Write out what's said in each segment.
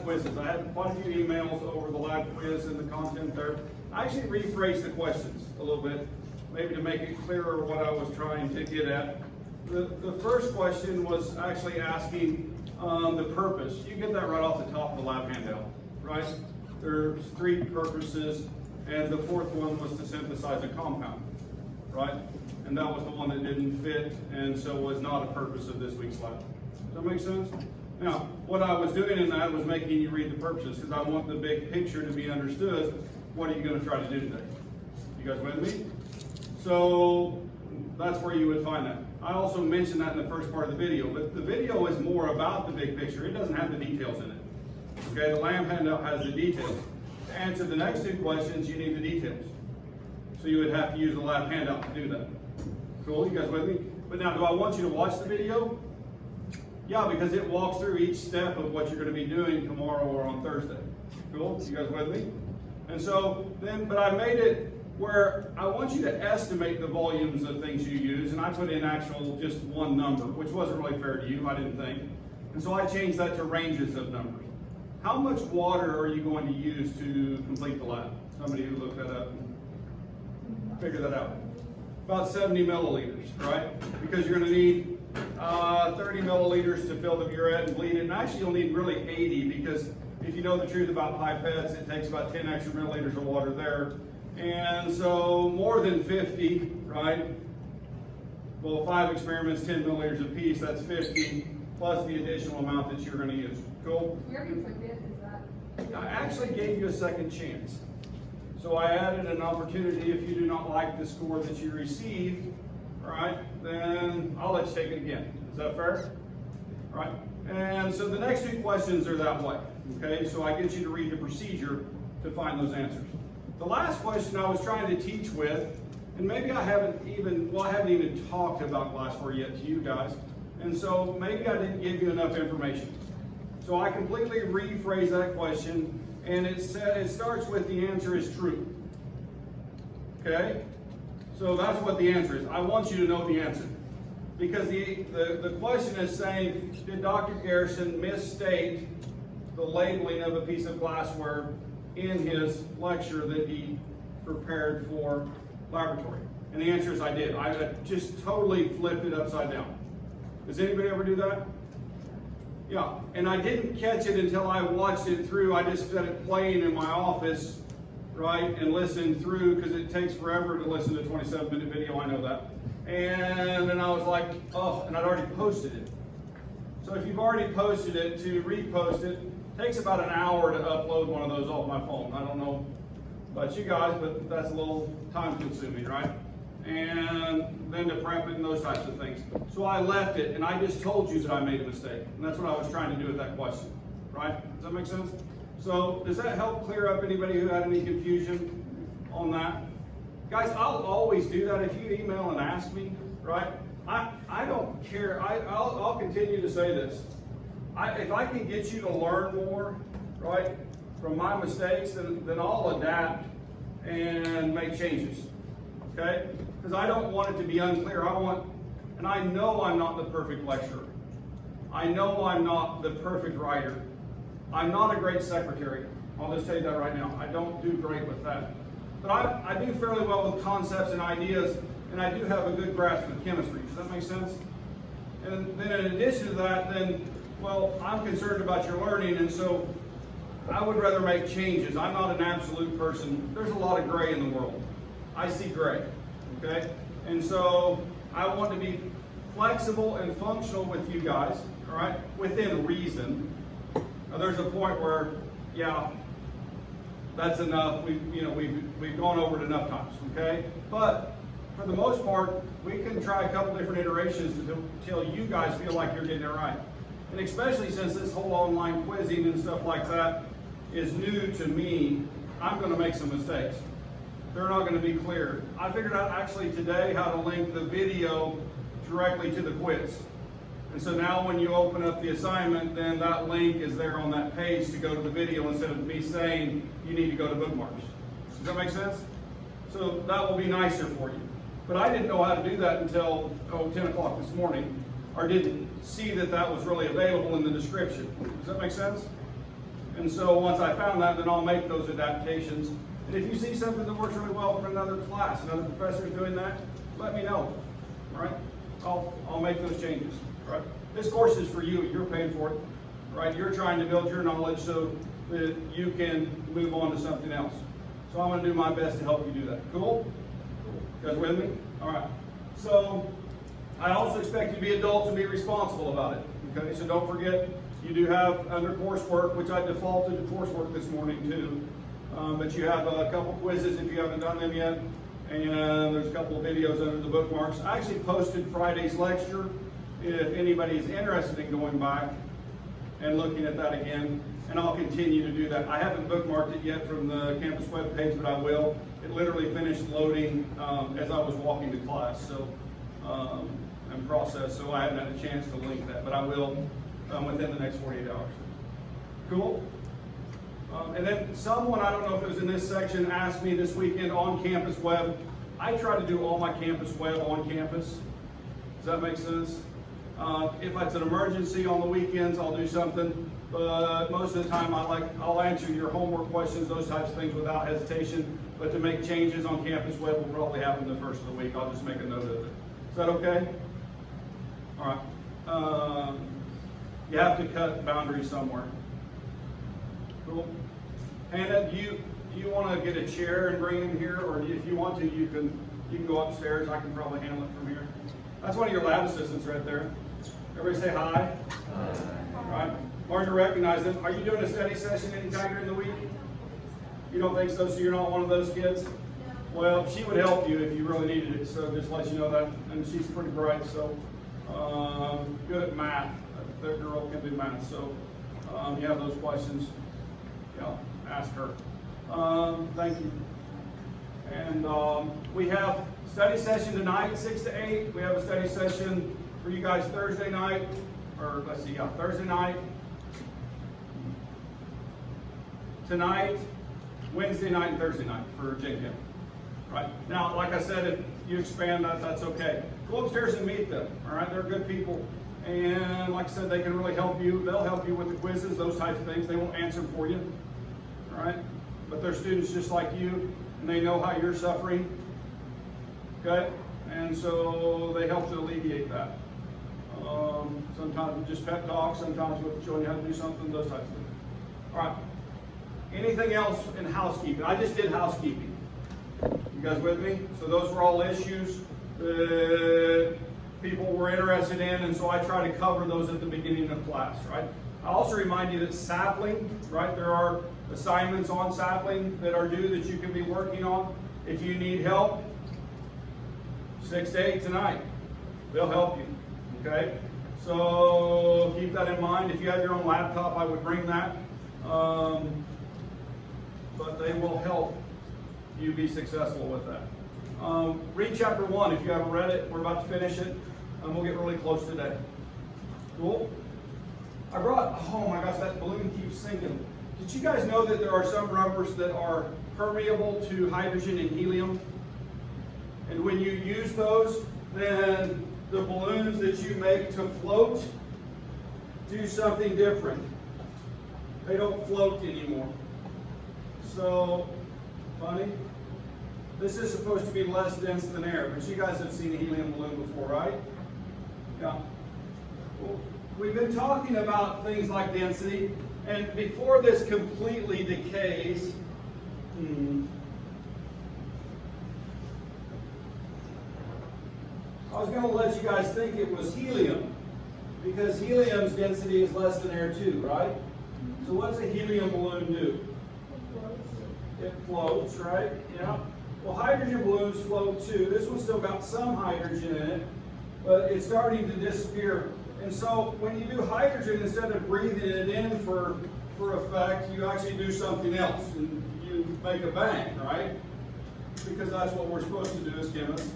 Quizzes. I had quite a few emails over the live quiz and the content there. I actually rephrased the questions a little bit, maybe to make it clearer what I was trying to get at. The first question was actually asking the purpose. You get that right off the top of the lab handout, right? There's 3 purposes, and the 4th one was to synthesize a compound, right? And that was the one that didn't fit, and so was not a purpose of this week's lab. Does that make sense? Now, what I was doing in that was making you read the purposes, because I want the big picture to be understood. What are you going to try to do today? You guys with me? So that's where you would find that. I also mentioned that in the first part of the video, but the video is more about the big picture. It doesn't have the details in it. Okay, the lab handout has the details. To answer the next 2 questions, you need the details. So you would have to use the lab handout to do that. Cool, you guys with me? But now, do I want you to watch the video? Yeah, because it walks through each step of what you're going to be doing tomorrow or on Thursday. Cool, you guys with me? And so then, but I made it where I want you to estimate the volumes of things you use, and I put in actual just one number, which wasn't really fair to you, I didn't think. And so I changed that to ranges of numbers. How much water are you going to use to complete the lab? Somebody who looked that up and figured that out. About 70 milliliters, right? Because you're going to need 30 milliliters to fill the burette and bleed it. And actually you'll need really 80, because if you know the truth about pipettes, it takes about 10 extra milliliters of water there. And so more than 50, right? Well, 5 experiments, 10 milliliters apiece, that's 50, plus the additional amount that you're going to use. Cool? We already took it, is that? I actually gave you a second chance. So I added an opportunity. If you do not like the score that you received, all right, then I'll let you take it again. Is that fair? All right. And so the next 2 questions are that way. Okay, so I get you to read the procedure to find those answers. The last question I was trying to teach with, and maybe I haven't even talked about glassware yet to you guys, and so maybe I didn't give you enough information. So I completely rephrased that question, and it starts with the answer is true. Okay? So that's what the answer is. I want you to know the answer. Because the question is saying, did Dr. Garrison misstate the labeling of a piece of glassware in his lecture that he prepared for laboratory? And the answer is I did. I just totally flipped it upside down. Does anybody ever do that? Yeah, and I didn't catch it until I watched it through. I just set it playing in my office, right, and listened through, because it takes forever to listen to a 27-minute video, I know that. And then I was like, oh, and I'd already posted it. So if you've already posted it, to repost it takes about an hour to upload one of those off my phone. I don't know about you guys, but that's a little time consuming, right? And then to prep it and those types of things. So I left it, and I just told you that I made a mistake. And that's what I was trying to do with that question, right? Does that make sense? So does that help clear up anybody who had any confusion on that? Guys, I'll always do that. If you email and ask me, right? I don't care. I'll continue to say this. If I can get you to learn more, right, from my mistakes, then I'll adapt and make changes, okay? Because I don't want it to be unclear. And I know I'm not the perfect lecturer. I know I'm not the perfect writer. I'm not a great secretary. I'll just tell you that right now. I don't do great with that. But I do fairly well with concepts and ideas, and I do have a good grasp of chemistry. Does that make sense? And then in addition to that, well, I'm concerned about your learning, and so I would rather make changes. I'm not an absolute person. There's a lot of gray in the world. I see gray, okay? And so I want to be flexible and functional with you guys, all right, within reason. Now, there's a point where, yeah, that's enough. We've gone over it enough times, okay? But for the most part, we can try a couple different iterations until you guys feel like you're getting it right. And especially since this whole online quizzing and stuff like that is new to me, I'm going to make some mistakes. They're not going to be clear. I figured out actually today how to link the video directly to the quiz. And so now when you open up the assignment, then that link is there on that page to go to the video instead of me saying you need to go to bookmarks. Does that make sense? So that will be nicer for you. But I didn't know how to do that until 10 o'clock this morning, or didn't see that that was really available in the description. Does that make sense? And so once I found that, then I'll make those adaptations. And if you see something that works really well from another class, another professor is doing that, let me know, all right? I'll make those changes, all right? This course is for you, you're paying for it, right? You're trying to build your knowledge so that you can move on to something else. So I'm gonna do my best to help you do that. Cool? You guys with me? All right. So I also expect you to be adults and be responsible about it, okay? So don't forget, you do have under coursework, which I defaulted to coursework this morning too, but you have a couple quizzes if you haven't done them yet, and there's a couple of videos under the bookmarks. I actually posted Friday's lecture if anybody's interested in going back and looking at that again, and I'll continue to do that. I haven't bookmarked it yet from the campus web page, but I will. It literally finished loading as I was walking to class, so and process, so I haven't had a chance to link that, but I will within the next 48 hours. Cool? And then someone, I don't know if it was in this section, asked me this weekend on campus web. I try to do all my campus web on campus. Does that make sense? If it's an emergency on the weekends, I'll do something. But most of the time, I'll answer your homework questions, those types of things without hesitation. But to make changes on campus web will probably happen the first of the week. I'll just make a note of it. Is that okay? All right. You have to cut boundaries somewhere. Cool. Hannah, do you want to get a chair and bring him here, or if you want to, you can go upstairs. I can probably handle it from here. That's one of your lab assistants right there. Everybody say hi. Hi. All right. Learn to recognize them. Are you doing a study session anytime during the week? You don't think so? So you're not one of those kids? Well, she would help you if you really needed it. So just let you know that. And she's pretty bright, so good at math. That girl can do math. So you have those questions, yeah, ask her. Thank you. And we have study session tonight, 6 to 8. We have a study session for you guys Thursday night, or let's see, yeah, Thursday night. Tonight, Wednesday night, and Thursday night for JPM. Right? Now, like I said, if you expand that, that's okay. Go upstairs and meet them. All right? They're good people. And like I said, they can really help you. They'll help you with the quizzes, those types of things. They won't answer them for you. All right? But they're students just like you, and they know how you're suffering. Okay? And so they help to alleviate that. Sometimes with just pep talk, sometimes with showing you how to do something, those types of things. All right. Anything else in housekeeping? I just did housekeeping. You guys with me? So those were all issues that people were interested in, and so I try to cover those at the beginning of class, right? I also remind you that sapling, right? There are assignments on sapling that are due that you can be working on. If you need help, 6 to 8 tonight. They'll help you, okay? So keep that in mind. If you have your own laptop, I would bring that. But they will help you be successful with that. Read chapter 1 if you haven't read it. We're about to finish it, and we'll get really close today. Cool? I brought, oh my gosh, that balloon keeps sinking. Did you guys know that there are some rubbers that are permeable to hydrogen and helium? And when you use those, then the balloons that you make to float do something different. They don't float anymore. So, funny. This is supposed to be less dense than air, but you guys have seen a helium balloon before, right? Yeah. Well, we've been talking about things like density, and before this completely decays, I was going to let you guys think it was helium, because helium's density is less than air too, right? So what does a helium balloon do? It floats, right? Yeah. Well, hydrogen balloons float too. This one's still got some hydrogen in it, but it's starting to disappear. And so when you do hydrogen, instead of breathing it in for effect, you actually do something else. And you make a bang, right? Because that's what we're supposed to do as chemists.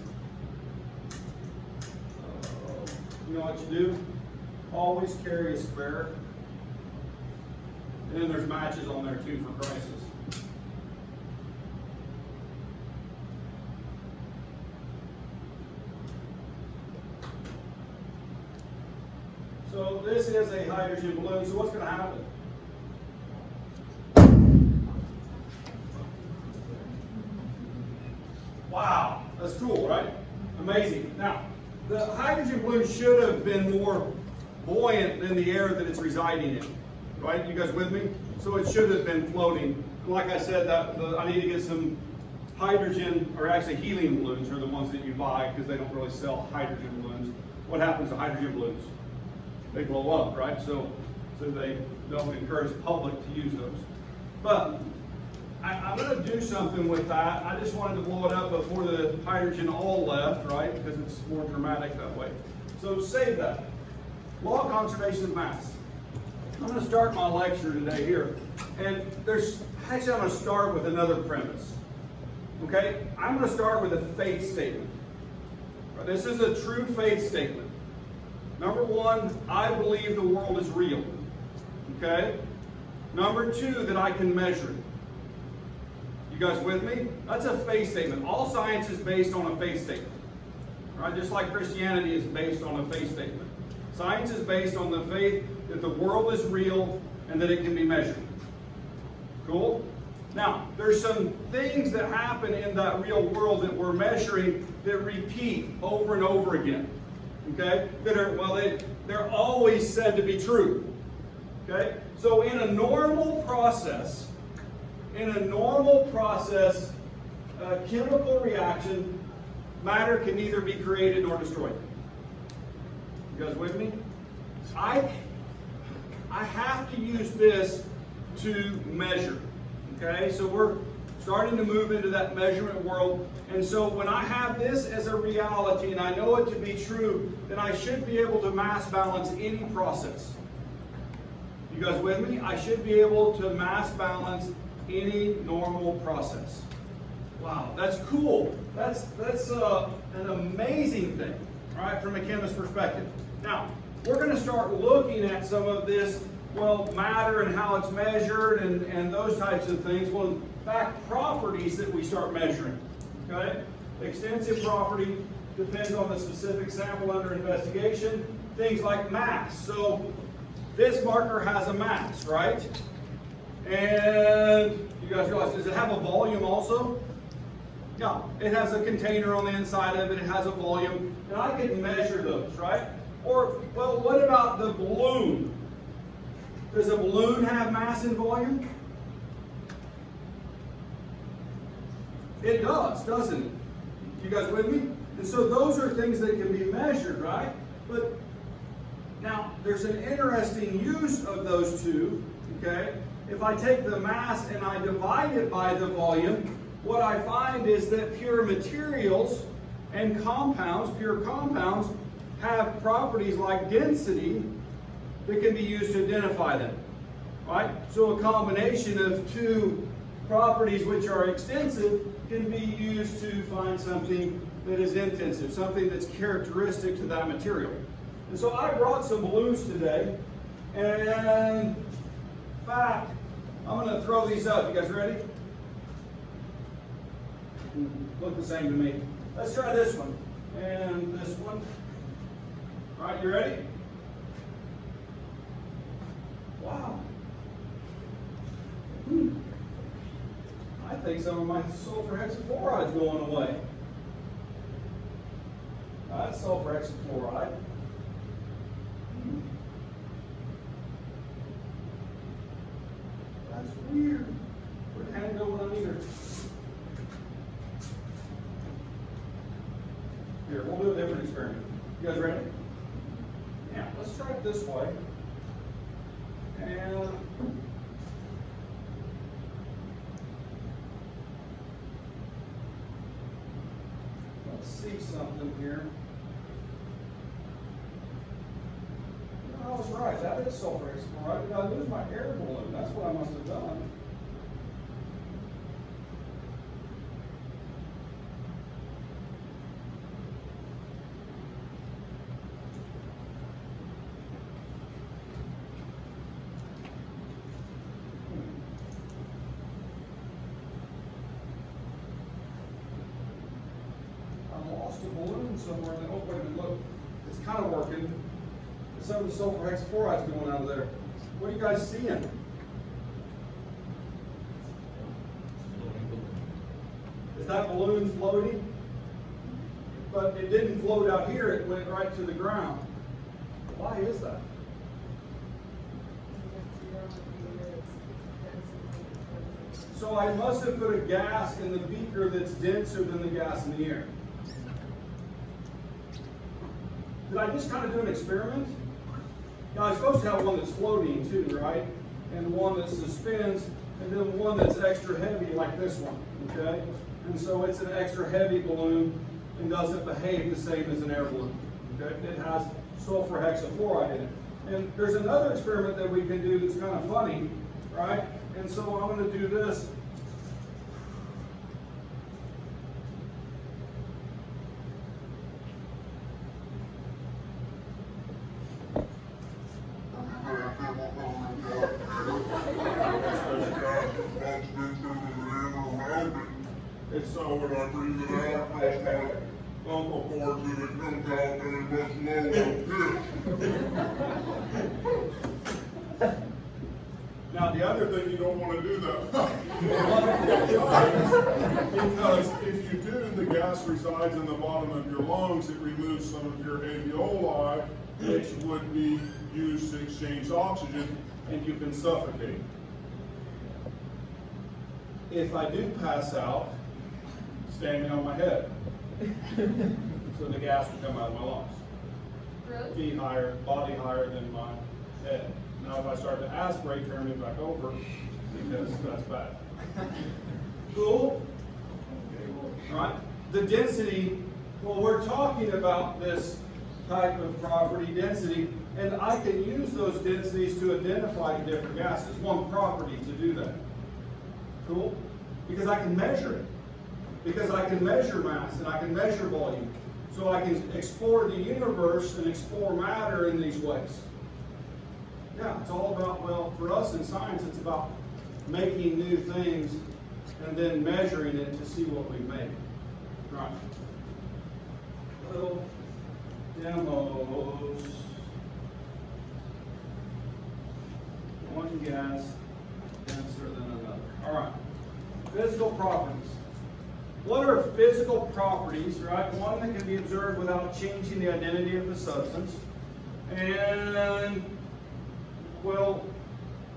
You know what you do? Always carry a spare. And then there's matches on there too for crisis. So this is a hydrogen balloon. So what's going to happen? That's cool, right? Amazing. Now, the hydrogen balloon should have been more buoyant than the air that it's residing in, right? You guys with me? So it should have been floating. Like I said, I need to get some hydrogen, or actually helium balloons are the ones that you buy because they don't really sell hydrogen balloons. What happens to hydrogen balloons? They blow up, right? So they don't encourage the public to use those. But I'm going to do something with that. I just wanted to blow it up before the hydrogen all left, right? Because it's more dramatic that way. So save that. Law of conservation of mass. I'm going to start my lecture today here. And actually I'm going to start with another premise. Okay? I'm going to start with a faith statement. This is a true faith statement. Number one, I believe the world is real. Okay? Number two, that I can measure it. You guys with me? That's a faith statement. All science is based on a faith statement. Right? Just like Christianity is based on a faith statement. Science is based on the faith that the world is real and that it can be measured. Cool? Now, there's some things that happen in that real world that we're measuring that repeat over and over again. Okay? They're always said to be true. Okay? So in a normal process, chemical reaction, matter can neither be created nor destroyed. You guys with me? I have to use this to measure. Okay, so we're starting to move into that measurement world. And so when I have this as a reality and I know it to be true, then I should be able to mass balance any process. You guys with me? I should be able to mass balance any normal process. Wow, that's cool. That's an amazing thing, right, from a chemist's perspective. Now, we're going to start looking at some of this, matter and how it's measured and those types of things. Well, in fact, properties that we start measuring, okay? Extensive property depends on the specific sample under investigation. Things like mass. So this marker has a mass, right? And you guys realize, does it have a volume also? Yeah, it has a container on the inside of it. It has a volume. And I can measure those, right? Or, what about the balloon? Does a balloon have mass and volume? It does, doesn't it? You guys with me? And so those are things that can be measured, right? But now, there's an interesting use of those two, okay? If I take the mass and I divide it by the volume, what I find is that pure materials and pure compounds, have properties like density that can be used to identify them, right? So a combination of two properties which are extensive can be used to find something that is intensive, something that's characteristic to that material. And so I brought some balloons today, and in fact, I'm going to throw these up. You guys ready? Look the same to me. Let's try this one and this one. All right, you ready? Wow. I think some of my sulfur hexafluoride is going away. That's sulfur hexafluoride. That's weird. Where'd the hand go when I need her? Here, we'll do a different experiment. You guys ready? Yeah, let's try it this way. And let's see something here. I was right. That is sulfur hexafluoride. Did I lose my air balloon? That's what I must have done. Somewhere, and then, oh, wait a minute, look, it's kind of working. Some of the sulfur hexafluoride is going out of there. What are you guys seeing? Is that balloon floating? but it didn't float out here, it went right to the ground. Why is that? So I must have put a gas in the beaker that's denser than the gas in the air. Did I just kind of do an experiment? Now I'm supposed to have one that's floating too, right? And one that suspends, and then one that's extra heavy like this one, okay? And so it's an extra heavy balloon and doesn't behave the same as an air balloon, okay? It has sulfur hexafluoride in it. And there's another experiment that we can do that's kind of funny, right? And so I'm going to do this. And so when I breathe it out across my vocal cords, and it comes out very much lower. Now, the other thing, you don't want to do that. Because if you do, the gas resides in the bottom of your lungs, it removes some of your alveoli, which would be used to exchange oxygen, and you can suffocate. If I do pass out, standing on my head, so the gas will come out of my lungs. Really? Feet higher, body higher than my head. Now if I start to aspirate, turn it back over, because that's bad. Cool? All right. The density, well, we're talking about this type of property density, and I can use those densities to identify the different gases. One property to do that. Cool? Because I can measure it. Because I can measure mass and I can measure volume. So I can explore the universe and explore matter in these ways. Yeah, it's all about, well, for us in science, it's about making new things and then measuring it to see what we've made. Right. Little demos. One gas denser than another. All right. Physical properties. What are physical properties, right? One that can be observed without changing the identity of the substance. And, well,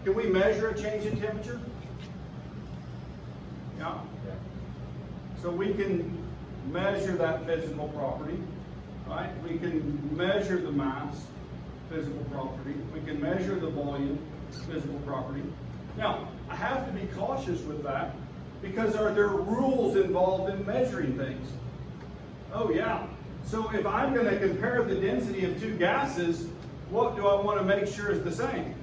can we measure a change in temperature? Yeah. So we can measure that physical property, right? We can measure the mass, physical property. We can measure the volume, physical property. Now, I have to be cautious with that, because are there rules involved in measuring things? Oh yeah. So if I'm going to compare the density of two gases, what do I want to make sure is the same?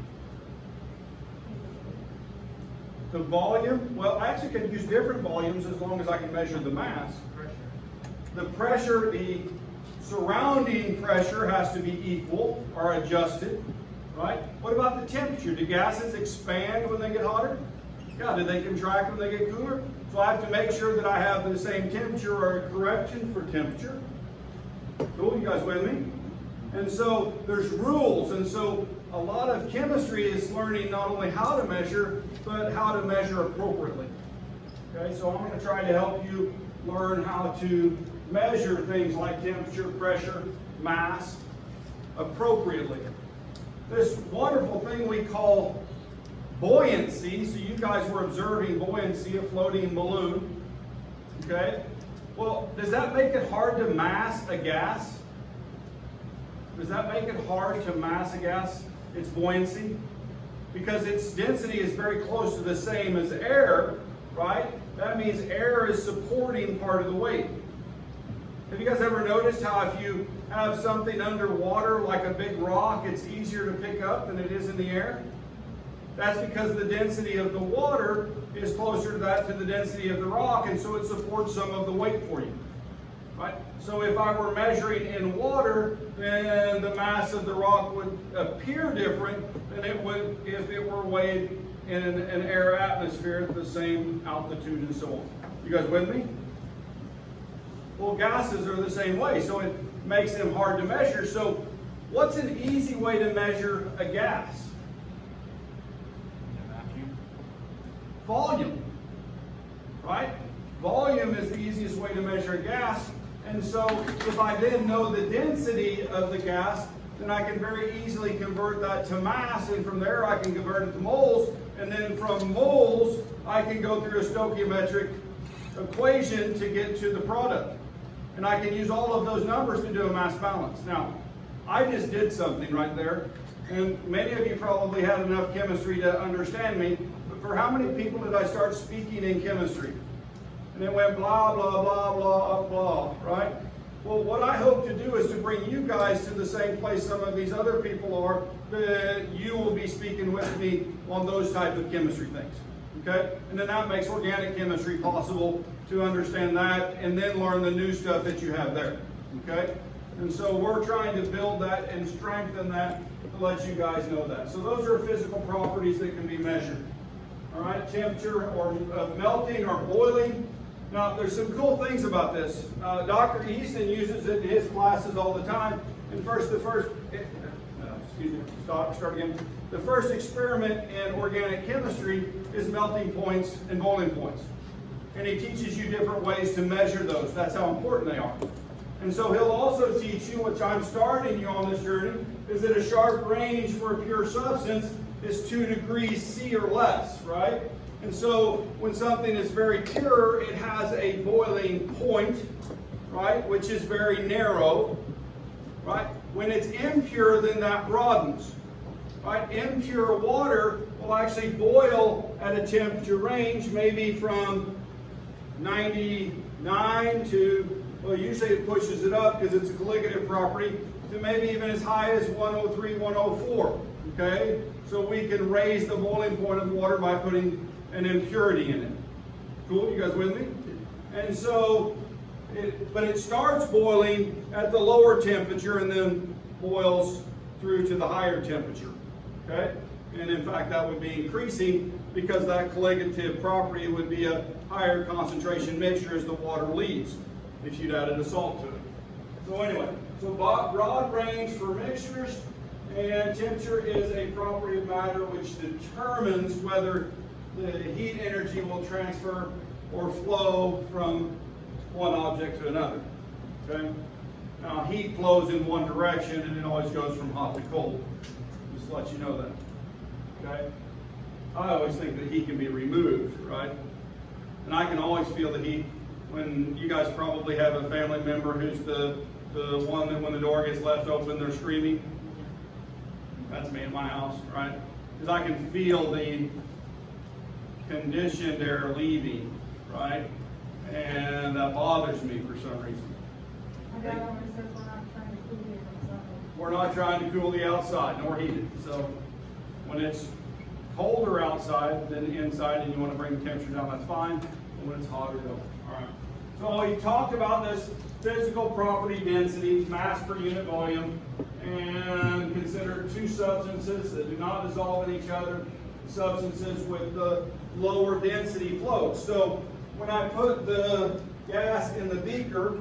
The volume? Well, I actually can use different volumes as long as I can measure the mass. The pressure, the surrounding pressure has to be equal or adjusted, right? What about the temperature? Do gases expand when they get hotter? Yeah, do they contract when they get cooler? So I have to make sure that I have the same temperature or a correction for temperature. Cool, you guys with me? And so there's rules, and so a lot of chemistry is learning not only how to measure, but how to measure appropriately. Okay, so I'm going to try to help you learn how to measure things like temperature, pressure, mass appropriately. This wonderful thing we call buoyancy, so you guys were observing buoyancy, a floating balloon, okay? Well, does that make it hard to mass a gas? Does that make it hard to mass a gas, its buoyancy? Because its density is very close to the same as air, right? That means air is supporting part of the weight. Have you guys ever noticed how if you have something underwater, like a big rock, it's easier to pick up than it is in the air? That's because the density of the water is closer to that, to the density of the rock, and so it supports some of the weight for you. Right? So if I were measuring in water, then the mass of the rock would appear different than it would if it were weighed in an air atmosphere at the same altitude and so on. You guys with me? Well, gases are the same way, so it makes them hard to measure. So what's an easy way to measure a gas? Volume, right? Volume is the easiest way to measure a gas. And so if I then know the density of the gas, then I can very easily convert that to mass, and from there I can convert it to moles, and then from moles I can go through a stoichiometric equation to get to the product. And I can use all of those numbers to do a mass balance. Now, I just did something right there, and many of you probably had enough chemistry to understand me, but for how many people did I start speaking in chemistry? And it went blah, blah, blah, blah, blah, right? Well, what I hope to do is to bring you guys to the same place some of these other people are, that you will be speaking with me on those type of chemistry things, okay? And then that makes organic chemistry possible to understand that and then learn the new stuff that you have there, okay? And so we're trying to build that and strengthen that to let you guys know that. So those are physical properties that can be measured, all right? Temperature or melting or boiling. Now, there's some cool things about this. Dr. Easton uses it in his classes all the time. And start again. The first experiment in organic chemistry is melting points and boiling points. And he teaches you different ways to measure those. That's how important they are. And so he'll also teach you, which I'm starting you on this journey, is that a sharp range for a pure substance is 2 degrees C or less, right? And so when something is very pure, it has a boiling point, right, which is very narrow, right? When it's impure, then that broadens, right? Impure water will actually boil at a temperature range maybe from 99 to, well, usually it pushes it up because it's a colligative property, to maybe even as high as 103, 104, okay? So we can raise the boiling point of water by putting an impurity in it. Cool, you guys with me? And so, but it starts boiling at the lower temperature and then boils through to the higher temperature, okay? And in fact, that would be increasing because that colligative property would be a higher concentration mixture as the water leaves if you'd added a salt to it. So anyway, so broad range for mixtures, and temperature is a property of matter which determines whether the heat energy will transfer or flow from one object to another, okay? Now, heat flows in one direction and it always goes from hot to cold. Just to let you know that, okay? I always think that heat can be removed, right? And I can always feel the heat when you guys probably have a family member who's the one that when the door gets left open, they're screaming. That's me at my house, right? Because I can feel the conditioned air leaving, right? And that bothers me for some reason. My dad always says we're not trying to cool the outside. We're not trying to cool the outside nor heat it. So when it's colder outside than inside and you want to bring the temperature down, that's fine. And when it's hotter, though. All right. So he talked about this physical property density, mass per unit volume, and considered two substances that do not dissolve in each other, substances with the lower density flows. So when I put the gas in the beaker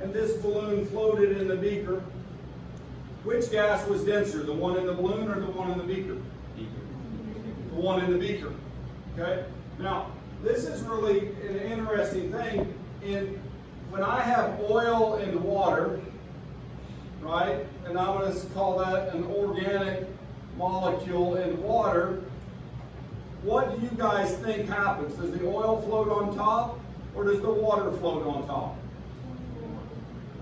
and this balloon floated in the beaker, which gas was denser, the one in the balloon or the one in the beaker? The one in the beaker. Okay? Now, this is really an interesting thing. When I have oil and water, right, and I'm going to call that an organic molecule in water, what do you guys think happens? Does the oil float on top or does the water float on top?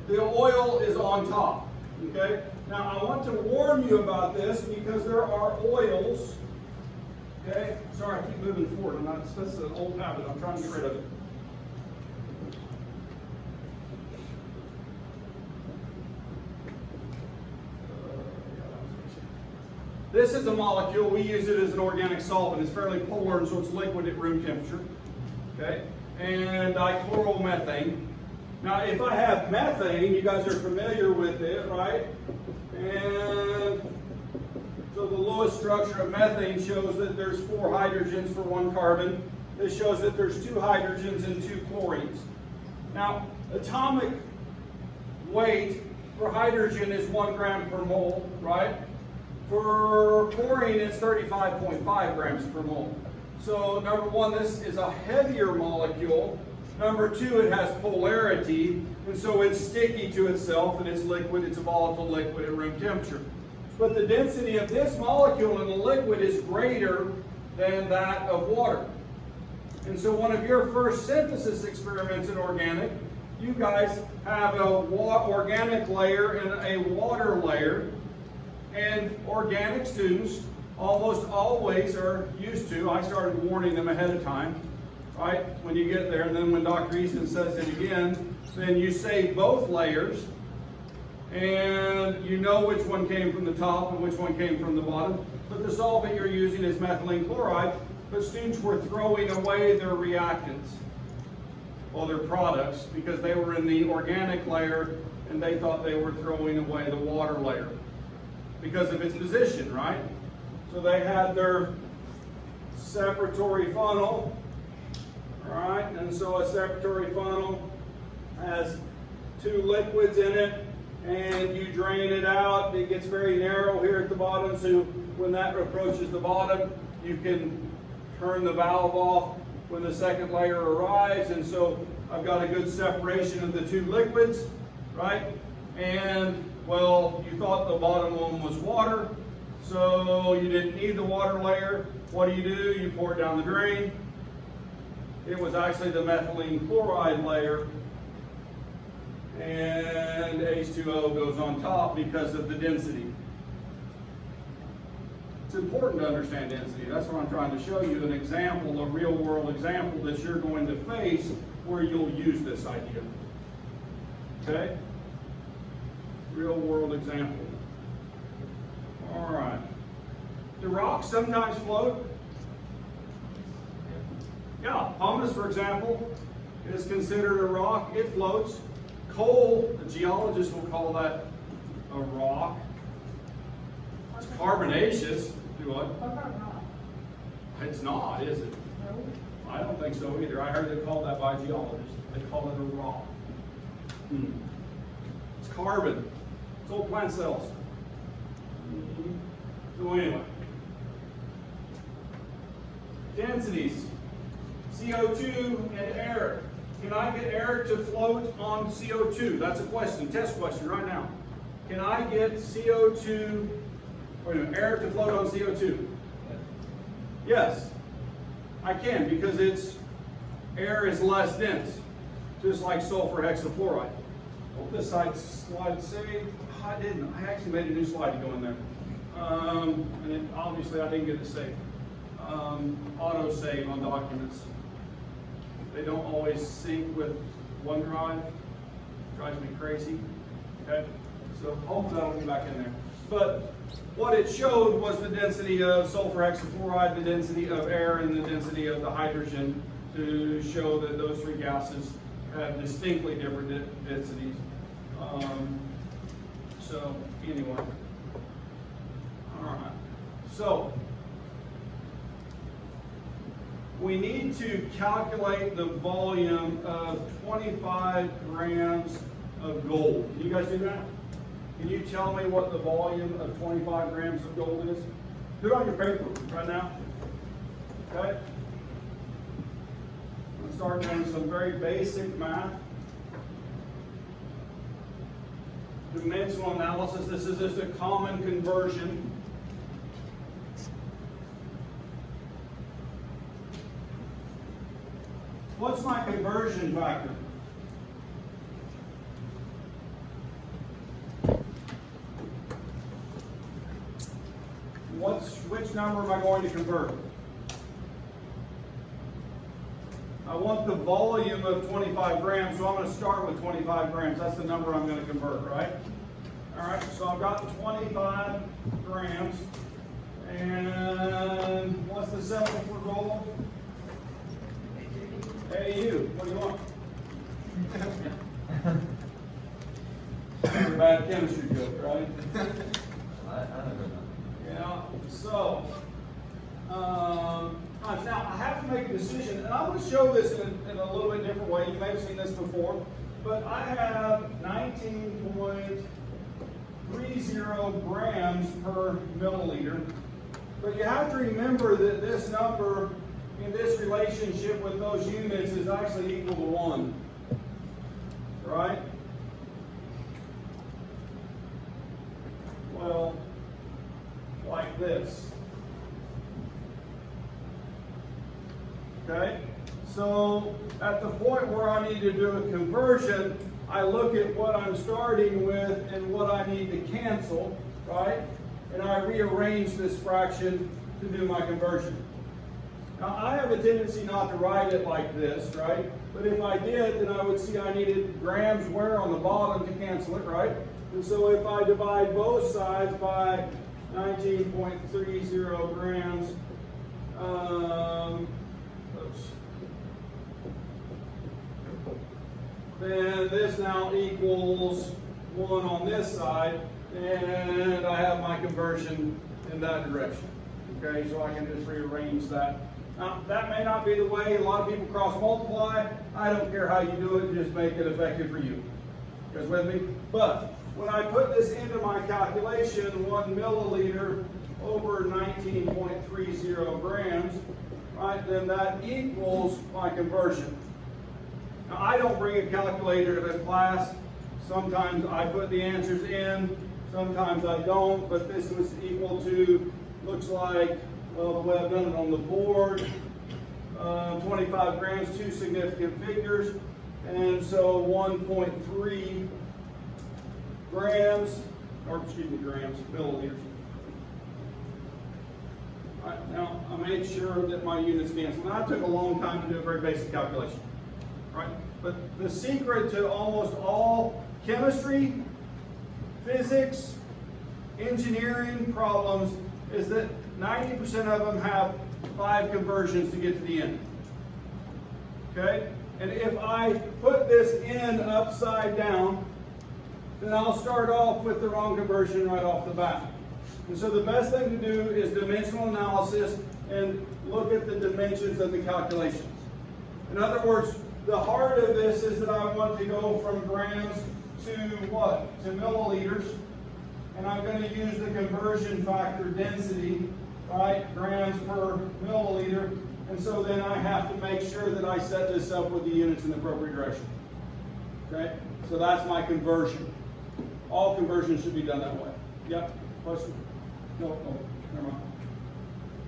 The oil is on top, okay? Now I want to warn you about this because there are oils, okay? Sorry, I keep moving forward. That's an old habit. I'm trying to get rid of it. This is a molecule. We use it as an organic solvent. It's fairly polar, and so it's liquid at room temperature. Okay? And dichloromethane. Now, if I have methane, you guys are familiar with it, right? And so the Lewis structure of methane shows that there's 4 hydrogens for 1 carbon. This shows that there's 2 hydrogens and 2 chlorines. Now, atomic weight for hydrogen is 1 gram per mole, right? For chlorine, it's 35.5 grams per mole. So number one, this is a heavier molecule, Number two, it has polarity, and so it's sticky to itself, and it's liquid, it's a volatile liquid at room temperature. But the density of this molecule in a liquid is greater than that of water. And so one of your first synthesis experiments in organic, you guys have a organic layer and a water layer, and organic students almost always are used to, I started warning them ahead of time, right, when you get there, and then when Dr. Easton says it again, then you save both layers, and you know which one came from the top and which one came from the bottom, but the solvent you're using is methylene chloride, but students were throwing away their reactants, or their products, because they were in the organic layer, and they thought they were throwing away the water layer, because of its position, right? So they had their separatory funnel, right? And so a separatory funnel has two liquids in it, and you drain it out. It gets very narrow here at the bottom, so when that approaches the bottom, you can turn the valve off when the second layer arrives. And so I've got a good separation of the two liquids, right? And well, you thought the bottom one was water, so you didn't need the water layer. What do? You pour it down the drain. It was actually the methylene chloride layer, and H2O goes on top because of the density. It's important to understand density. That's what I'm trying to show you, an example, a real world example that you're going to face where you'll use this idea. Okay? Real world example. All right. Do rocks sometimes float? Yeah, pumice, for example, is considered a rock. It floats. Coal, the geologists will call that a rock. It's carbonaceous. Do what? What about rock? It's not, is it? No. I don't think so either. I heard they call that by geologists. They call it a rock. It's carbon. It's old plant cells. So anyway. Densities. CO2 and air. Can I get air to float on CO2? That's a question, test question right now. Can I get CO2, air to float on CO2? Yes, I can, because air is less dense, just like sulfur hexafluoride. Hope this slide saved. I didn't. I actually made a new slide to go in there. And obviously I didn't get it saved. Auto save on documents. They don't always sync with OneDrive. Drives me crazy. Okay, so hopefully that'll be back in there. But what it showed was the density of sulfur hexafluoride, the density of air, and the density of the hydrogen, to show that those three gases have distinctly different densities. So anyway, all right. So we need to calculate the volume of 25 grams of gold. Can you guys do that? Can you tell me what the volume of 25 grams of gold is? Do it on your paper right now. Okay? I'm going to start doing some very basic math. Dimensional analysis. This is just a common conversion. What's my conversion factor? Which number am I going to convert? I want the volume of 25 grams, so I'm going to start with 25 grams. That's the number I'm going to convert, right? All right, so I've got 25 grams. And what's the symbol for gold? AU. What do you want? That's a bad chemistry joke, right? I don't know. Yeah, so, now I have to make a decision, and I'm going to show this in a little bit different way. You may have seen this before, but I have 19.30 grams per milliliter. But you have to remember that this number in this relationship with those units is actually equal to 1. Right? Well, like this. Okay? So at the point where I need to do a conversion, I look at what I'm starting with and what I need to cancel, right? And I rearrange this fraction to do my conversion. Now I have a tendency not to write it like this, right? But if I did, then I would see I needed grams where on the bottom to cancel it, right? And so if I divide both sides by 19.30 grams, then this now equals 1 on this side, and I have my conversion in that direction. Okay, so I can just rearrange that. Now, that may not be the way a lot of people cross multiply. I don't care how you do it, just make it effective for you. You guys with me? But when I put this into my calculation, 1 milliliter over 19.30 grams, right, then that equals my conversion. Now, I don't bring a calculator to class. Sometimes I put the answers in, sometimes I don't, but this was equal to, looks like, well, the way I've done it on the board, 25 grams, 2 significant figures, and so 1.3 grams, or excuse me, grams, milliliters. All right, now I made sure that my units cancel. Now, it took a long time to do a very basic calculation. Right? But the secret to almost all chemistry, physics, engineering problems is that 90% of them have 5 conversions to get to the end. Okay? And if I put this in upside down, then I'll start off with the wrong conversion right off the bat. And so the best thing to do is dimensional analysis and look at the dimensions of the calculations. In other words, the heart of this is that I want to go from grams to what? To milliliters. And I'm going to use the conversion factor density, right? Grams per milliliter. And so then I have to make sure that I set this up with the units in the appropriate direction. Okay? So that's my conversion. All conversions should be done that way. Yep. Question? No, never mind.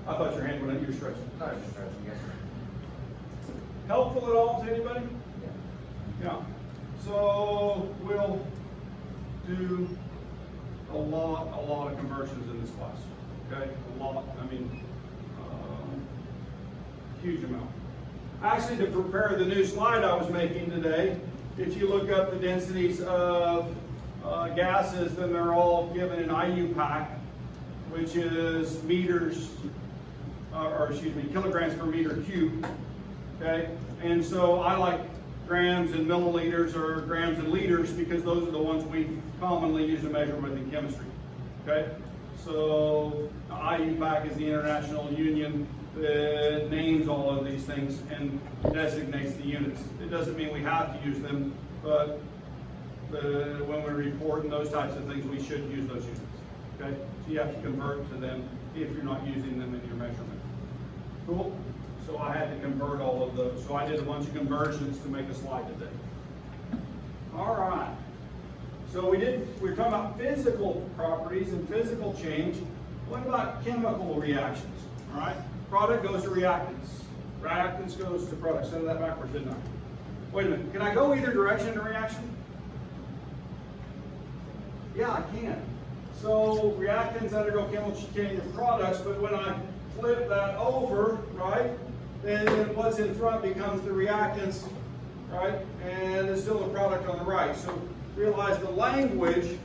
I thought your hand went up. You were stretching. No, I'm just stretching, yes. Helpful at all to anybody? Yeah. Yeah. So we'll do a lot of conversions in this class. Okay? A lot. I mean, huge amount. Actually, to prepare the new slide I was making today, if you look up the densities of gases, then they're all given in IUPAC, which is meters, kilograms per meter cubed. Okay, and so I like grams and milliliters or grams and liters because those are the ones we commonly use to measure with in chemistry. Okay, so IUPAC is the international union that names all of these things and designates the units. It doesn't mean we have to use them, but when we report and those types of things, we should use those units. Okay, so you have to convert to them if you're not using them in your measurement. Cool. So I had to convert all of those. So I did a bunch of conversions to make a slide today. All right. So we're talking about physical properties and physical change. What about chemical reactions? All right. Product goes to reactants. Reactants goes to product. Said that backwards, didn't I? Wait a minute. Can I go either direction in a reaction? Yeah, I can. So reactants undergo chemical change of products, but when I flip that over, right, then what's in front becomes the reactants, right, and it's still the product on the right. So realize the language,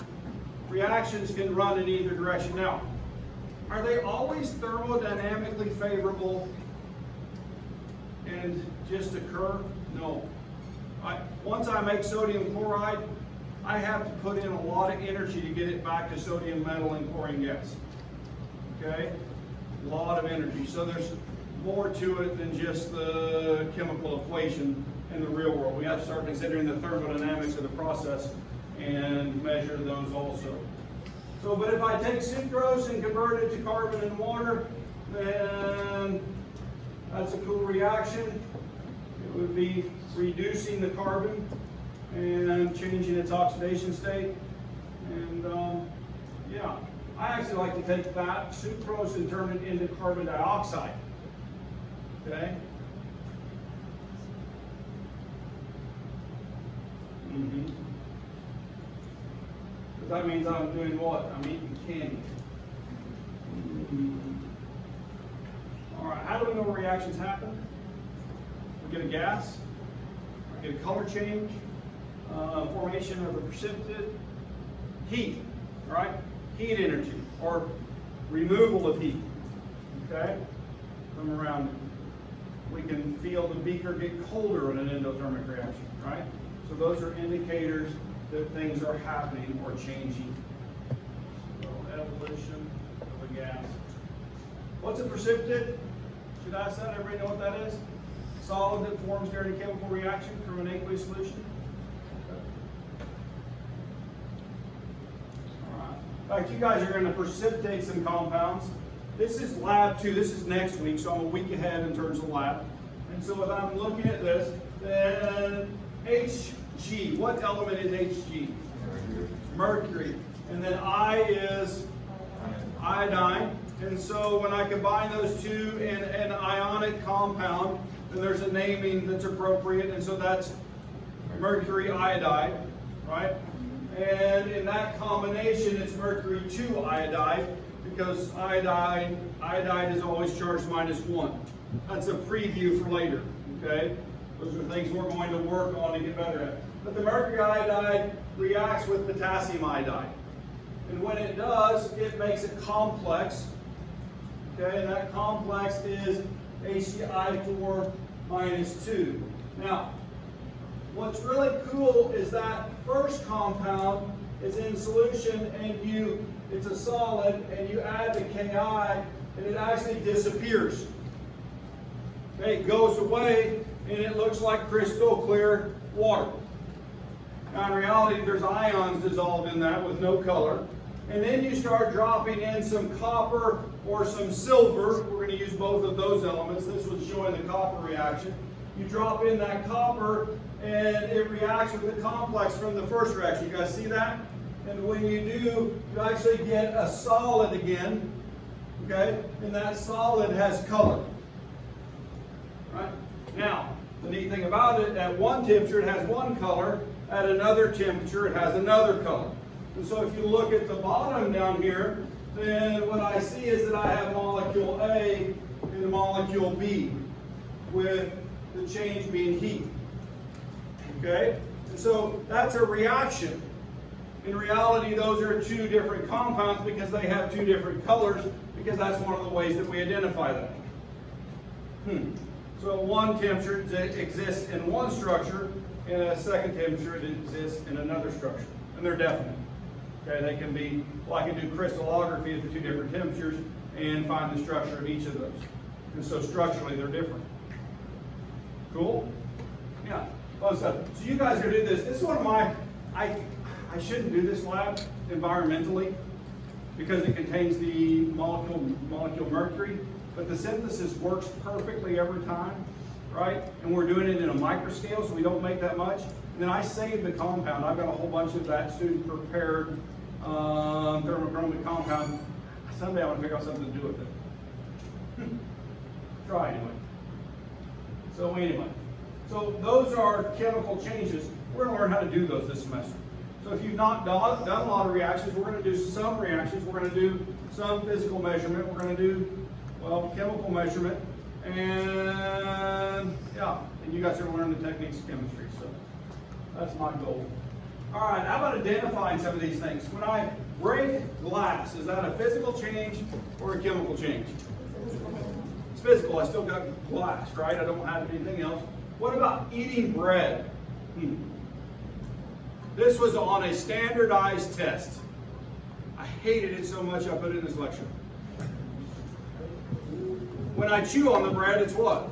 reactions can run in either direction. Now, are they always thermodynamically favorable and just occur? No. Once I make sodium chloride, I have to put in a lot of energy to get it back to sodium metal and chlorine gas. Okay? A lot of energy. So there's more to it than just the chemical equation in the real world. We have to start considering the thermodynamics of the process and measure those also. So, but if I take sucrose and convert it to carbon and water, then That's a cool reaction. It would be reducing the carbon and changing its oxidation state. And yeah, I actually like to take that sucrose and turn it into carbon dioxide. Okay? But that means I'm doing what? I'm eating candy. All right, how do we know reactions happen? We get a gas, we get a color change, formation of a precipitate, heat, right? Heat energy, or removal of heat, okay, from around it. We can feel the beaker get colder in an endothermic reaction, right? So those are indicators that things are happening or changing. So evolution of a gas. What's a precipitate? Should I ask that? Everybody know what that is? Solid that forms during a chemical reaction from an aqueous solution. All right. In fact, you guys are going to precipitate some compounds. This is lab 2. This is next week, so I'm a week ahead in terms of lab. And so if I'm looking at this, then Hg, what element is Hg? Mercury. And then I is iodine. And so when I combine those two in an ionic compound, then there's a naming that's appropriate. And so that's mercury iodide, right? And in that combination, it's mercury 2 iodide, because iodide is always charged -1. That's a preview for later, okay? Those are things we're going to work on to get better at. But the mercury iodide reacts with potassium iodide. And when it does, it makes a complex, okay? And that complex is HCl4 -2. Now, what's really cool is that first compound is in solution and it's a solid, and you add the Ki and it actually disappears. Okay, it goes away and it looks like crystal clear water. Now in reality, there's ions dissolved in that with no color. And then you start dropping in some copper or some silver. We're going to use both of those elements. This was showing the copper reaction. You drop in that copper and it reacts with the complex from the first reaction. You guys see that? And when you do, you actually get a solid again, okay? And that solid has color, right? Now, the neat thing about it, at one temperature it has one color, at another temperature it has another color. And so if you look at the bottom down here, then what I see is that I have molecule A and molecule B, with the change being heat, okay? And so that's a reaction. In reality, those are two different compounds because they have two different colors, because that's one of the ways that we identify them. So at one temperature it exists in one structure, and at a second temperature it exists in another structure. And they're definite. Okay, they can be, well, I can do crystallography at the two different temperatures and find the structure of each of those. And so structurally they're different. Cool? Yeah. So you guys are going to do this. This is one of my, I shouldn't do this lab environmentally because it contains the molecule mercury, but the synthesis works perfectly every time, right? And we're doing it in a microscale, so we don't make that much. And then I save the compound. I've got a whole bunch of that student prepared thermochromic compound. Someday I want to figure out something to do with it. Try anyway. So anyway, so those are chemical changes. We're going to learn how to do those this semester. So if you've not done a lot of reactions, we're going to do some reactions. We're going to do some physical measurement. We're going to do, well, chemical measurement. And yeah, and you guys are going to learn the techniques of chemistry. So that's my goal. All right, how about identifying some of these things? When I break glass, is that a physical change or a chemical change? It's physical. I still got glass, right? I don't have anything else. What about eating bread? This was on a standardized test. I hated it so much I put it in this lecture. When I chew on the bread, it's what?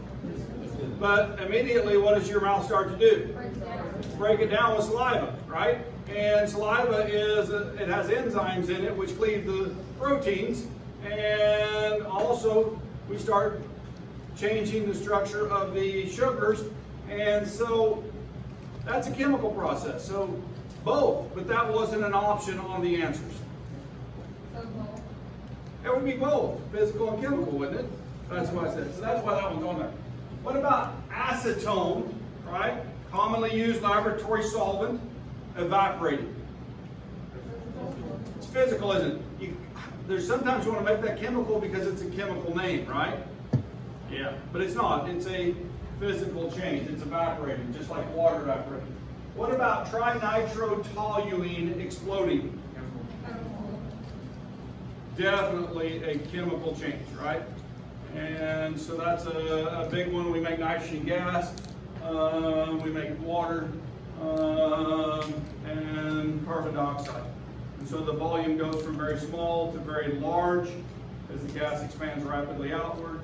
But immediately, what does your mouth start to do? Break it down with saliva, right? And saliva it has enzymes in it which cleave the proteins, and also we start changing the structure of the sugars. And so that's a chemical process. So both, but that wasn't an option on the answers. So both. It would be both, physical and chemical, wouldn't it? That's what I said. So that's why that one's on there. What about acetone, right? Commonly used laboratory solvent, evaporated. It's physical, isn't it? There's sometimes you want to make that chemical because it's a chemical name, right? Yeah, but it's not. It's a physical change. It's evaporating, just like water evaporating. What about trinitrotoluene exploding? Definitely a chemical change, right? And so that's a big one. We make nitrogen gas, we make water, and carbon dioxide. And so the volume goes from very small to very large as the gas expands rapidly outward,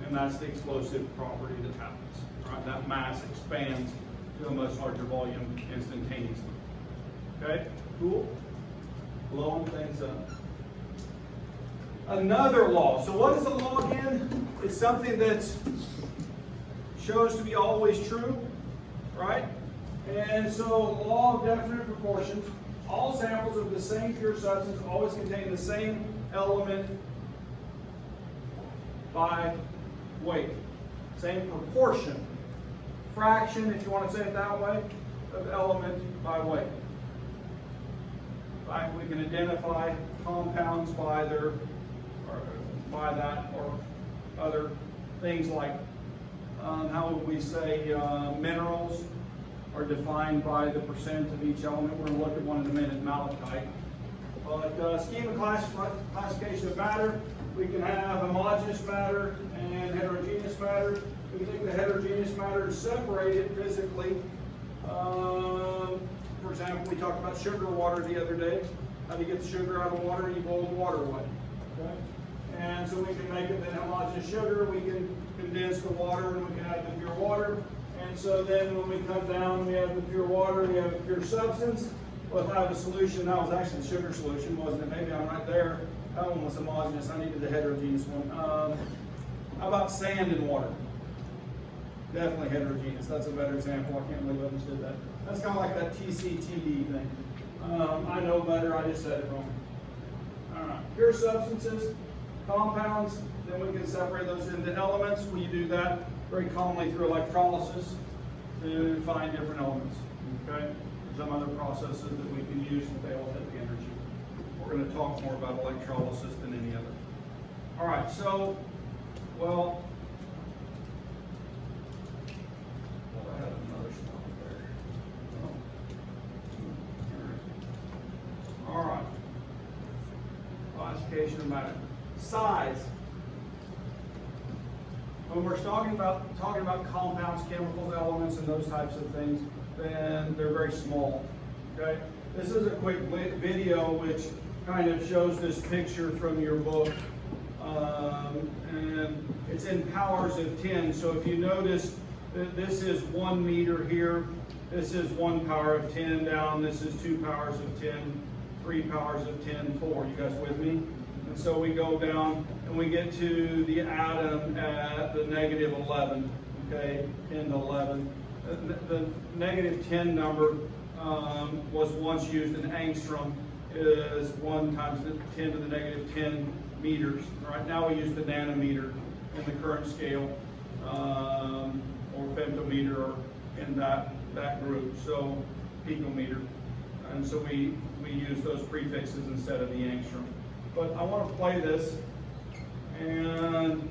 and that's the explosive property that happens, right? That mass expands to a much larger volume instantaneously. Okay, cool? Blowing things up. Another law. So what is the law again? It's something that shows to be always true, right? And so law of definite proportions. All samples of the same pure substance always contain the same element by weight. Same proportion. Fraction, if you want to say it that way, of element by weight. In fact, we can identify compounds by their by that, or other things like, how would we say, minerals are defined by the percent of each element. We're going to look at one in a minute, malachite. But scheme of classification of matter, we can have homogeneous matter and heterogeneous matter. We think the heterogeneous matter is separated physically. For example, we talked about sugar water the other day. How do you get the sugar out of water? You boil the water away. Okay? And so we can make it then homogeneous sugar. We can condense the water and we can add the pure water. And so then when we come down, we have the pure water, we have a pure substance. Well, if I have a solution, that was actually the sugar solution, wasn't it? Maybe I'm right there. That one was homogeneous. I needed the heterogeneous one. How about sand and water? Definitely heterogeneous. That's a better example. I can't believe I just did that. That's kind of like that TCTD thing. I know better. I just said it wrong. All right. Pure substances, compounds, then we can separate those into elements. We do that very commonly through electrolysis to find different elements. Okay? Some other processes that we can use if they all hit the energy. We're going to talk more about electrolysis than any other. All right, so, well, I had another spot there. All right. Classification of matter. Size. When we're talking about compounds, chemicals, elements, and those types of things, then they're very small. Okay. This is a quick video which kind of shows this picture from your book, and it's in powers of 10. So if you notice, this is 1 meter here. This is 1 power of 10 down. This is 2 powers of 10, 3 powers of 10, 4. You guys with me? And so we go down and we get to the atom at the negative 11, okay, 10 to 11. The negative 10 number was once used in angstrom, is 1 times the 10 to the negative 10 meters. Right now we use the nanometer in the current scale, or femtometer, or in that group, so picometer. And so we use those prefixes instead of the angstrom. But I want to play this, and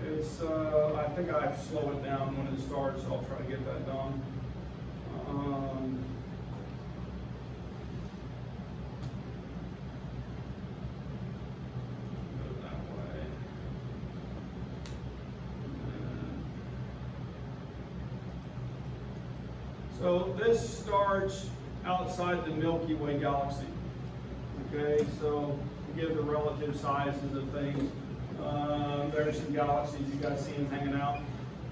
it's, I think I have to slow it down when it starts, so I'll try to get that done. Go that way. So this starts outside the Milky Way galaxy. Okay, so to give the relative sizes of things, there's some galaxies, you guys see them hanging out.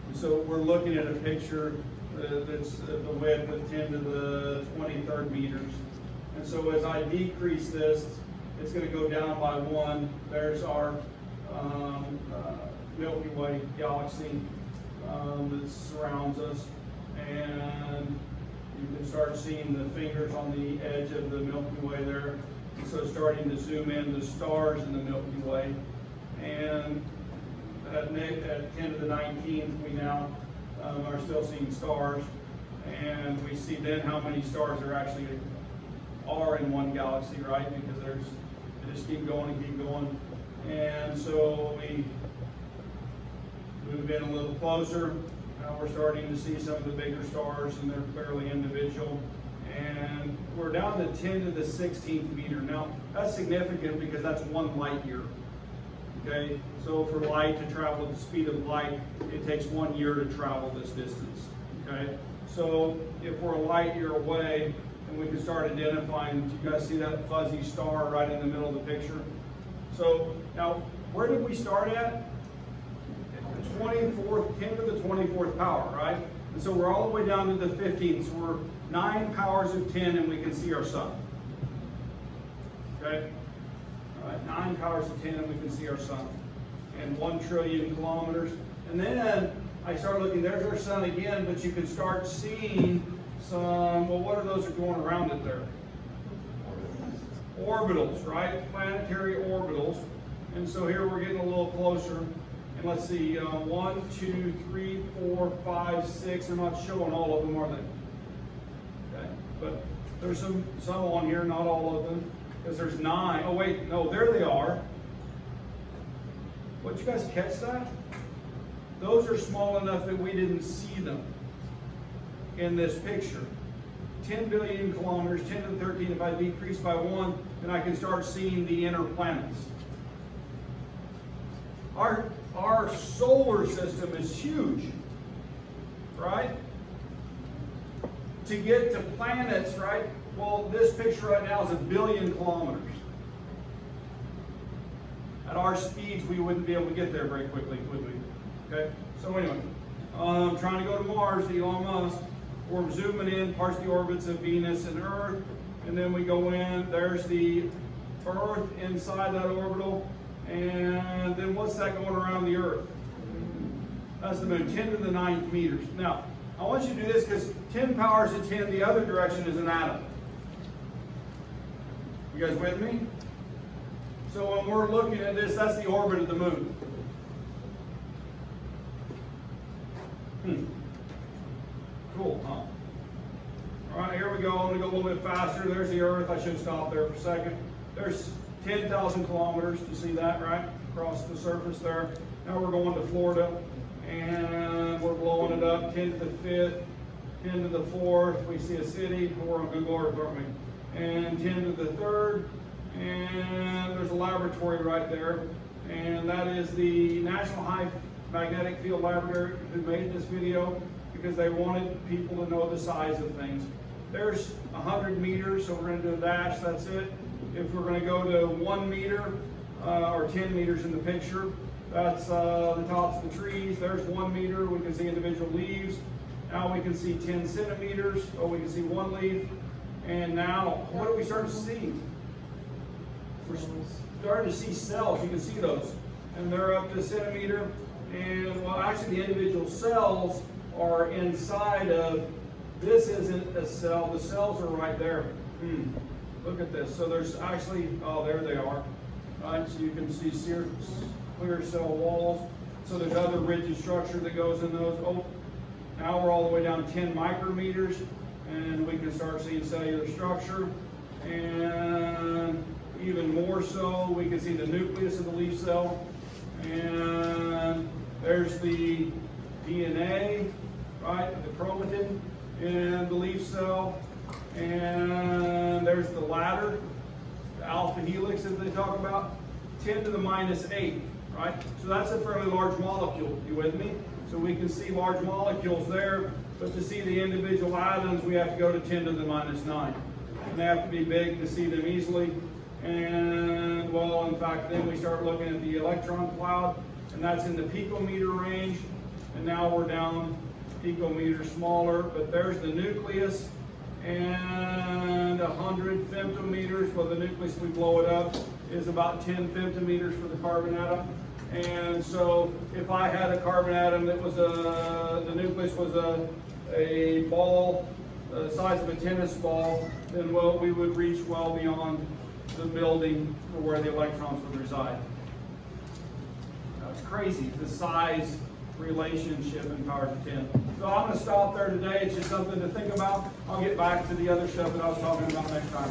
And so we're looking at a picture that's the width of 10 to the 23rd meters. And so as I decrease this, it's going to go down by 1. There's our Milky Way galaxy that surrounds us. And you can start seeing the fingers on the edge of the Milky Way there. So starting to zoom in the stars in the Milky Way. And at 10 to the 19th, we now are still seeing stars. And we see then how many stars there actually are in one galaxy, right? Because they just keep going and keep going. And so we move in a little closer. Now we're starting to see some of the bigger stars, and they're clearly individual. And we're down to 10 to the 16th meter. Now, that's significant because that's 1 light year. Okay? So for light to travel at the speed of light, it takes 1 year to travel this distance. Okay? So if we're a light year away, and we can start identifying, do you guys see that fuzzy star right in the middle of the picture? So now, where did we start at? 24th, 10 to the 24th power, right? And so we're all the way down to the 15th. So we're 9 powers of 10 and we can see our sun. Okay? All right, 9 powers of 10 and we can see our sun. And 1 trillion kilometers. And then I start looking, there's our sun again, but you can start seeing some, well, what are those that are going around it there? Orbitals, right? Planetary orbitals. And so here we're getting a little closer. And let's see, 1, 2, 3, 4, 5, 6. I'm not showing all of them, are they? Okay, but there's some on here, not all of them, because there's 9. Oh wait, no, there they are. What, you guys catch that? Those are small enough that we didn't see them in this picture. 10 billion kilometers, 10 to the 13. If I decrease by 1, then I can start seeing the inner planets. Our solar system is huge, right? To get to planets, right? Well, this picture right now is 1 billion kilometers. At our speeds, we wouldn't be able to get there very quickly, would we? Okay? So anyway, trying to go to Mars, Elon Musk. We're zooming in parts of the orbits of Venus and Earth. And then we go in, there's the Earth inside that orbital. And then what's that going around the Earth? That's the moon, 10 to the 9th meters. Now, I want you to do this because 10 powers of 10, the other direction is an atom. You guys with me? So when we're looking at this, that's the orbit of the moon. Cool, huh? All right, here we go. I'm going to go a little bit faster. There's the Earth. I should stop there for a second. There's 10,000 kilometers. You see that, right? Across the surface there. Now we're going to Florida, and we're blowing it up. 10 to the 5th, 10 to the 4th. We see a city. We're on Google Earth, aren't we? And 10 to the 3rd. And there's a laboratory right there. And that is the National High Magnetic Field Laboratory who made this video because they wanted people to know the size of things. There's 100 meters, so we're going to do a dash, that's it. If we're going to go to 1 meter, or 10 meters in the picture, that's the tops of the trees. There's 1 meter, we can see individual leaves. Now we can see 10 centimeters, oh, we can see 1 leaf. And now, what do we start to see? We're starting to see cells, you can see those. And they're up to a centimeter. And well, actually the individual cells are inside of, this isn't a cell, the cells are right there. Look at this. So there's actually, oh, there they are. Right, so you can see clear cell walls. So there's other rigid structure that goes in those. Oh, now we're all the way down 10 micrometers, and we can start seeing cellular structure. And even more so, we can see the nucleus of the leaf cell. And there's the DNA, right, the chromatin in the leaf cell. And there's the ladder, the alpha helix that they talk about, 10 to the minus 8, right? So that's a fairly large molecule, you with me? So we can see large molecules there, but to see the individual atoms, we have to go to 10 to the minus 9. And they have to be big to see them easily. And, well, in fact, then we start looking at the electron cloud, and that's in the picometer range. And now we're down picometers smaller, but there's the nucleus. And 100 femtometers, well, the nucleus, we blow it up, is about 10 femtometers for the carbon atom. And so if I had a carbon atom that was the nucleus was a ball, the size of a tennis ball, then well, we would reach well beyond the building for where the electrons would reside. It's crazy, the size relationship in power to 10. So I'm going to stop there today. It's just something to think about. I'll get back to the other stuff that I was talking about next time.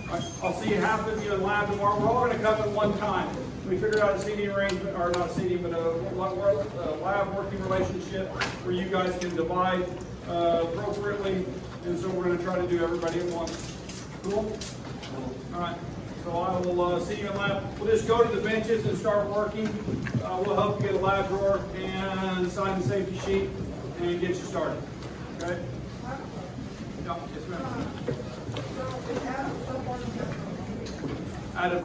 All right, I'll see half of you in lab tomorrow. We're all going to come at one time. We figured out a seating arrangement, or not seating, but a lab working relationship where you guys can divide appropriately. And so we're going to try to do everybody at once. Cool? All right. So I will see you in lab. We'll just go to the benches and start working. We'll help you get a lab drawer and sign the safety sheet and get you started. Okay? Yeah, yes, ma'am. So, is Adam still part of the- Out of